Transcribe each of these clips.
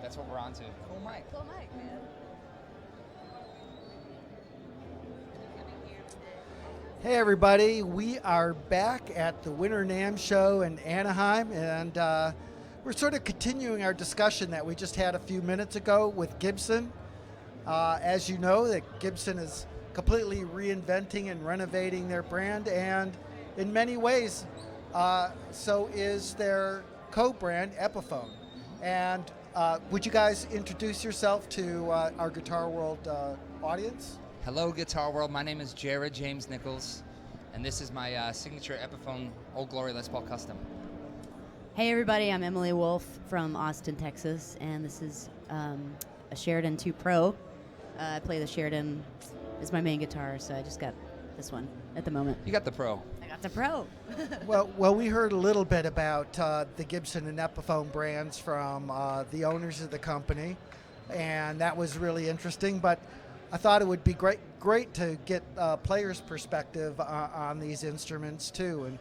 That's what we're on to. Cool mic. Cool mic, man. Hey everybody, we are back at the Winter NAMM show in Anaheim, and we're sort of continuing our discussion that we just had a few minutes ago with Gibson. As you know, that Gibson is completely reinventing and renovating their brand, and in many ways, so is their co-brand, Epiphone. And would you guys introduce yourself to our Guitar World audience? Hello, Guitar World. My name is Jared James Nichols, and this is my signature Epiphone Old Glory Les Paul Custom. Hey everybody, I'm Emily Wolfe from Austin, Texas, and this is a Sheridan 2 Pro. I play the Sheridan as my main guitar, so I just got this one at the moment. You got the Pro. I got the Pro. Well, we heard a little bit about the Gibson and Epiphone brands from the owners of the company, and that was really interesting. But I thought it would be great to get players' perspective on these instruments too.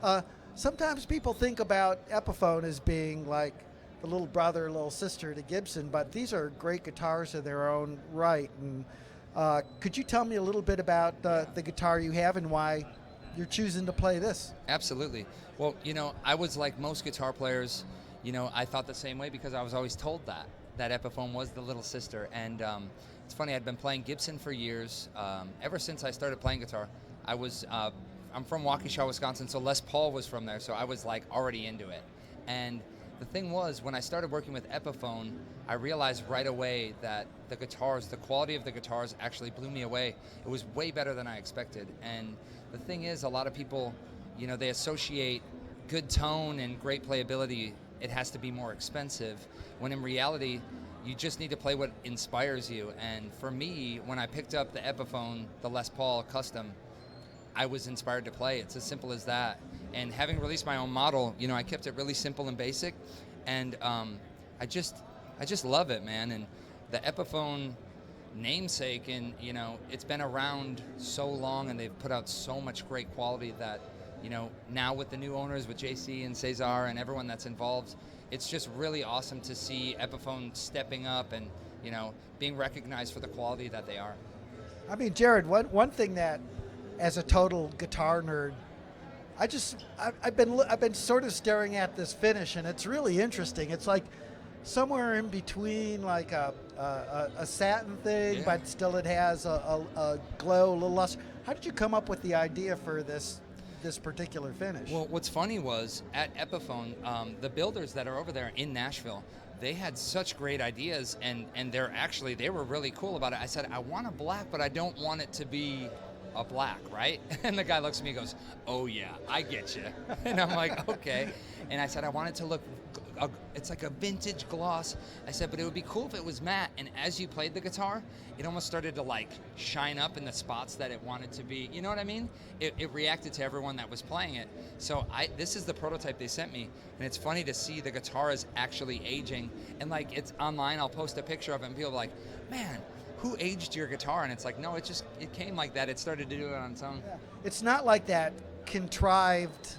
And sometimes people think about Epiphone as being like the little brother, little sister to Gibson, but these are great guitars of their own right. And could you tell me a little bit about the guitar you have and why you're choosing to play this? Absolutely. Well, I was like most guitar players. I thought the same way because I was always told that Epiphone was the little sister. And it's funny, I'd been playing Gibson for years. Ever since I started playing guitar, I'm from Waukesha, Wisconsin, so Les Paul was from there, so I was like already into it. And the thing was, when I started working with Epiphone, I realized right away that the quality of the guitars actually blew me away. It was way better than I expected. And the thing is, a lot of people, they associate good tone and great playability, it has to be more expensive, when in reality, you just need to play what inspires you. And for me, when I picked up the Epiphone, the Les Paul Custom, I was inspired to play. It's as simple as that. And having released my own model, I kept it really simple and basic. And I just love it, man. And the Epiphone namesake, and it's been around so long, and they've put out so much great quality that, now with the new owners, with JC and Cesar and everyone that's involved, it's just really awesome to see Epiphone stepping up and, being recognized for the quality that they are. I mean, Jared, one thing that, as a total guitar nerd, I've been sort of staring at this finish, and it's really interesting. It's like somewhere in between, like a satin thing, Yeah. but still it has a glow, a little luster. How did you come up with the idea for this particular finish? Well, what's funny was at Epiphone, the builders that are over there in Nashville, they had such great ideas, and they were really cool about it. I said, I want a black, but I don't want it to be a black, right? And the guy looks at me and goes, oh yeah, I get you. And I'm like, okay. And I said, I want it to look, it's like a vintage gloss. I said, but it would be cool if it was matte. And as you played the guitar, it almost started to like shine up in the spots that it wanted to be. You know what I mean? It reacted to everyone that was playing it. So this is the prototype they sent me. And it's funny to see the guitar is actually aging. And like, it's online, I'll post a picture of it and people are like, man, who aged your guitar? And it's like, no, it came like that. It started to do it on its own. Yeah. It's not like that contrived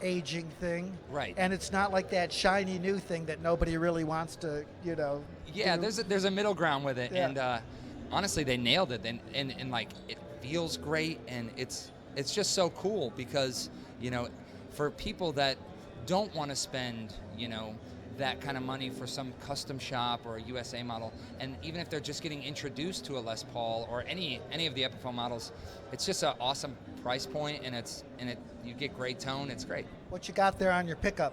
aging thing, right? And it's not like that shiny new thing that nobody really wants to, Yeah, do. there's a middle ground with it, Yeah. and honestly, they nailed it. And like, it feels great, and it's just so cool because for people that don't want to spend that kind of money for some custom shop or a USA model, and even if they're just getting introduced to a Les Paul or any of the Epiphone models, it's just an awesome price point, and you get great tone. It's great. What you got there on your pickup?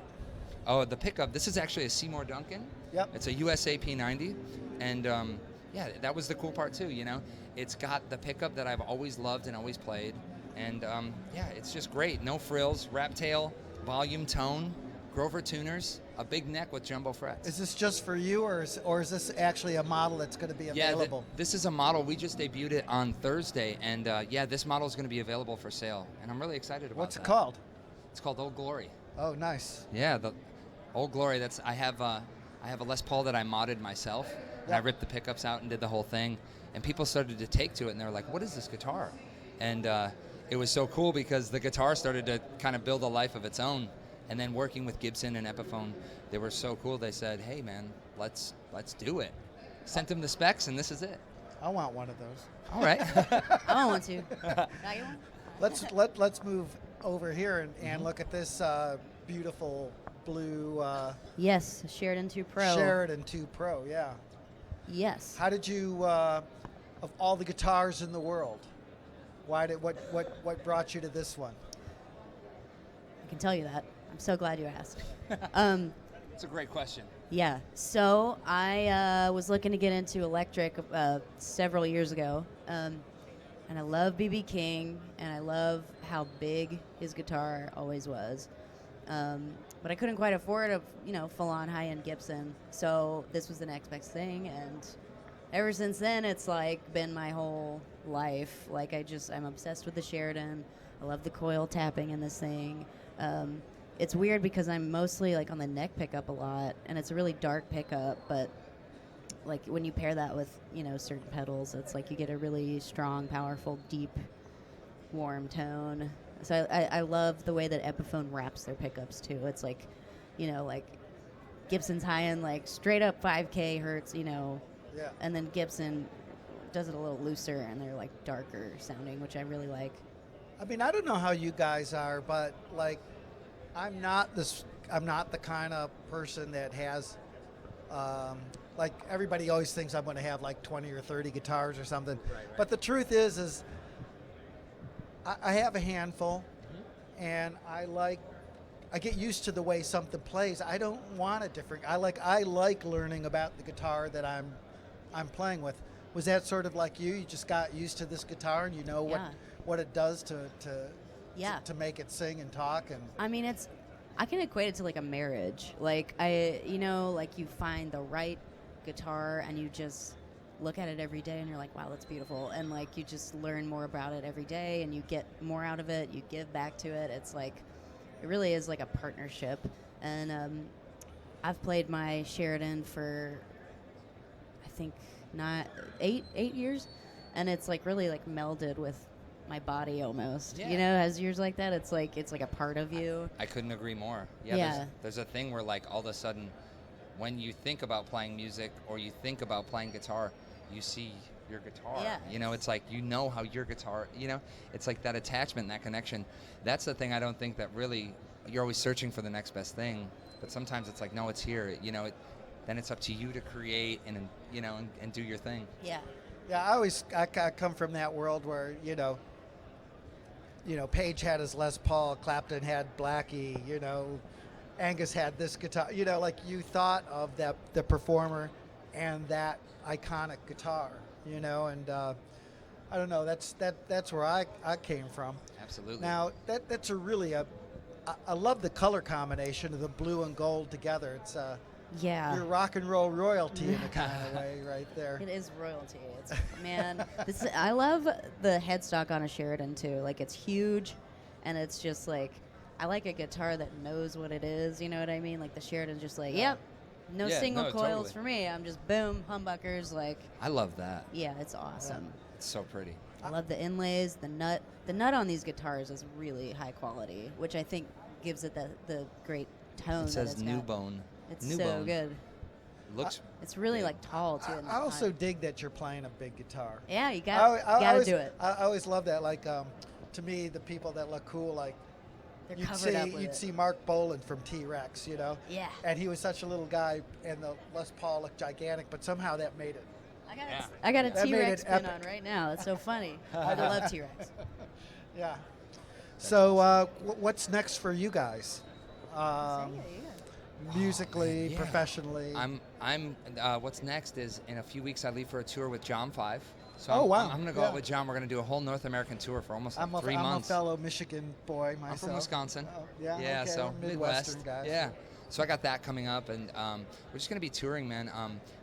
Oh, the pickup. This is actually a Seymour Duncan. Yep. It's a USA P90, and that was the cool part too. It's got the pickup that I've always loved and always played, and it's just great. No frills, wrap tail, volume tone, Grover tuners, a big neck with jumbo frets. Is this just for you, or is this actually a model that's going to be available? Yeah, this is a model. We just debuted it on Thursday, and this model is going to be available for sale, and I'm really excited about What's that. it called? It's called Old Glory. Oh, nice. Yeah, the Old Glory. I have a Les Paul that I modded myself, and I ripped the pickups out and did the whole thing, and people started to take to it, and they were like, "What is this guitar?" And it was so cool because the guitar started to kind of build a life of its own. And then working with Gibson and Epiphone, they were so cool. They said, "Hey, man, let's do it. Sent him the specs, and this is it. I want one of those. All right. I don't want to. Now you want? Let's move over here and look at this beautiful blue Yes, Sheridan 2 Pro. Sheridan 2 Pro. Yeah. Yes. How did you, of all the guitars in the world, what brought you to this one? I can tell you that. I'm so glad you asked. It's a great question. Yeah. So I was looking to get into electric several years ago, and I love B.B. King, and I love how big his guitar always was. But I couldn't quite afford a full-on high-end Gibson, so this was the next best thing. And ever since then, it's like been my whole life. Like I'm obsessed with the Sheridan. I love the coil tapping in this thing. It's weird because I'm mostly like on the neck pickup a lot, and it's a really dark pickup, but like when you pair that with certain pedals, it's like you get a really strong, powerful, deep, warm tone. So I love the way that Epiphone wraps their pickups too. It's like like Gibson's high end, like straight up 5K hertz, Yeah. and then Gibson does it a little looser, and they're like darker sounding, which I really like. I mean, I don't know how you guys are, but like, I'm not the kind of person that has, like everybody always thinks I'm going to have like 20 or 30 guitars or something. Right. But the truth is I have a handful, and I get used to the way something plays. I don't want a different. I like learning about the guitar that I'm playing with. Was that sort of like you? You just got used to this guitar, and what it does to make it sing and talk. And I mean, I can equate it to like a marriage. Like like you find the right guitar and you just look at it every day and you're like, wow, that's beautiful. And like you just learn more about it every day and you get more out of it. You give back to it. It's like, it really is like a partnership. And I've played my Sheridan for, I think, not 8 years. And it's like really like melded with my body almost. Yeah. Has years like that. It's like a part of you. I couldn't agree more. Yeah. There's a thing where like all of a sudden when you think about playing music or you think about playing guitar, you see your guitar. Yeah. It's like how your guitar, it's like that attachment, that connection. That's the thing I don't think that really, you're always searching for the next best thing, but sometimes it's like, no, it's here. Then it's up to you to create and and do your thing. Yeah. Yeah, I come from that world where, Page had his Les Paul, Clapton had Blackie, Angus had this guitar, like you thought of the performer and that iconic guitar, and I don't know, that's where I came from. Absolutely. Now that's I love the color combination of the blue and gold together. It's you're rock and roll royalty in a kind of way right there. It is royalty. It's I love the headstock on a Sheridan too. Like it's huge, and it's just like I like a guitar that knows what it is. You know what I mean? Like the Sheridan's just like, yep, no single coils totally. for me. I'm just boom humbuckers. Like I love that. yeah, it's awesome. It's so pretty. I love the inlays. The nut on these guitars is really high quality, which I think gives it the great tone. It says that it's new got. bone. It's new so bone. good. Looks. It's really like tall too. I also dig that you're playing a big guitar. Yeah, you gotta do it. I always love that. Like, to me, the people that look cool, like They're covered up with you'd it. see Mark Boland from T-Rex, Yeah. and he was such a little guy, and the Les Paul looked gigantic, but somehow that made it. I got a That made T-Rex it pin epic. on right now. It's so funny. I love T-Rex. Yeah. So, what's next for you guys? Musically, Yeah. professionally. I'm. What's next is in a few weeks I leave for a tour with John 5. So Oh, wow. I'm gonna go Yeah. out with John. We're gonna do a whole North American tour for almost I'm 3 I'm months. a fellow Michigan boy myself. I'm from Wisconsin. Oh, yeah. Yeah. Okay. So Midwestern Midwest. guys. Yeah. So I got that coming up, and we're just gonna be touring, man.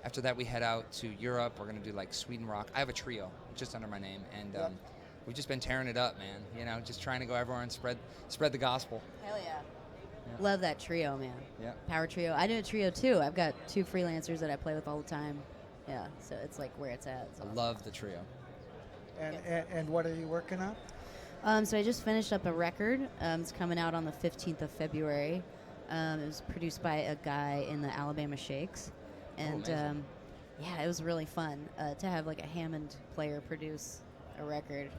After that, we head out to Europe. We're gonna do like Sweden rock. I have a trio just under my name, and Yep. we've just been tearing it up, man. Just trying to go everywhere and spread the gospel. Hell yeah. Love that trio, man. Yeah. Power trio. I do a trio too. I've got 2 freelancers that I play with all the time. Yeah. So it's like where it's at. It's I awesome. love the trio. And what are you working on? So I just finished up a record. It's coming out on the 15th of February. It was produced by a guy in the Alabama Shakes. And amazing. yeah, it was really fun to have like a Hammond player produce a record.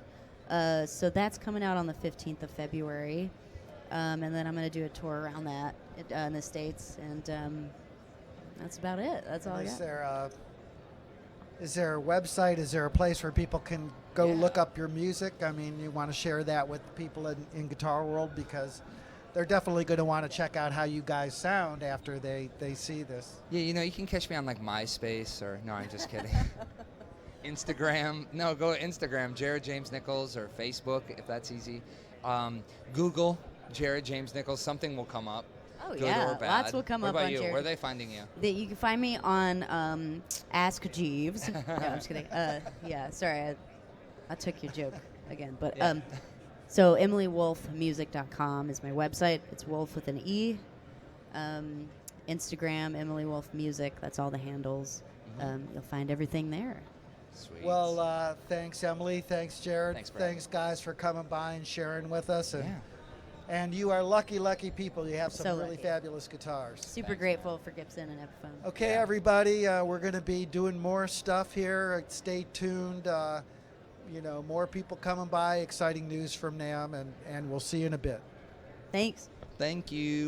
So that's coming out on the 15th of February. And then I'm going to do a tour around that in the States. And that's about it. That's all I got. Is there a website? Is there a place where people can go Yeah. look up your music? I mean, you want to share that with people in Guitar World, because they're definitely going to want to check out how you guys sound after they see this. Yeah, you can catch me on like MySpace or no, I'm just kidding. Instagram. No, go to Instagram, Jared James Nichols, or Facebook if that's easy. Google Jared James Nichols. Something will come up. Oh, Good yeah. or bad. Lots will come what up about on you? Jared. Where are they finding you? You can find me on Ask Jeeves. No, I'm just kidding. Yeah, sorry, I took your joke again. But Yeah. so EmilyWolfeMusic.com is my website. It's Wolfe with an E. Instagram, Emily Wolfe Music. That's all the handles. You'll find everything there. Sweet. Well, thanks, Emily. Thanks, Jared. Thanks, Brad. Thanks, guys, for coming by and sharing with us. And, Yeah. and you are lucky people. You have some So really lucky. fabulous guitars. Super Thanks, grateful for Gibson and Epiphone. Okay, Yeah. everybody, we're going to be doing more stuff here. Stay tuned. More people coming by, exciting news from NAMM, and we'll see you in a bit. Thanks. Thank you.